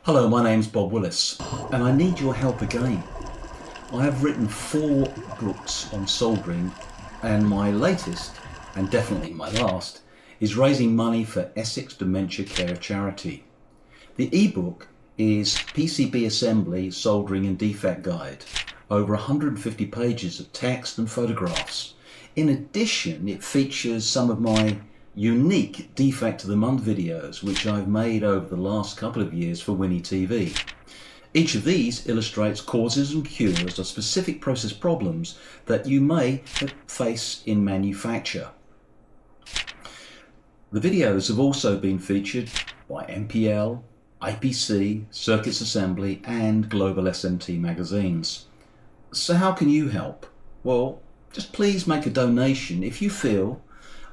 Hello, my name's Bob Willis, and I need your help again. I have written 4 books on soldering, and my latest, and definitely my last, is raising money for Essex Dementia Care charity. The ebook is PCB Assembly, Soldering and Defect Guide, over 150 pages of text and photographs. In addition, it features some of my unique Defect of the Month videos which I've made over the last couple of years for Winnie TV. Each of these illustrates causes and cures of specific process problems that you may face in manufacture. The videos have also been featured by MPL, IPC, Circuits Assembly and Global SMT magazines. So how can you help? Well, just please make a donation if you feel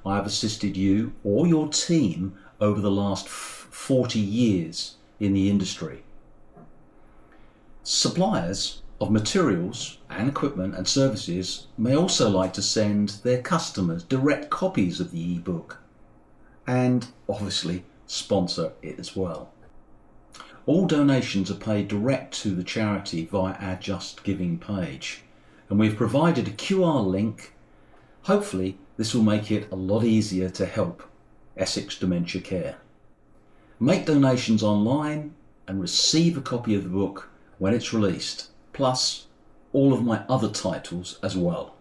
I have assisted you or your team over the last 40 years in the industry. Suppliers of materials and equipment and services may also like to send their customers direct copies of the ebook and obviously sponsor it as well. All donations are paid direct to the charity via our Just Giving page, and we've provided a QR link. Hopefully this will make it a lot easier to help Essex Dementia Care. Make donations online and receive a copy of the book when it's released, plus all of my other titles as well.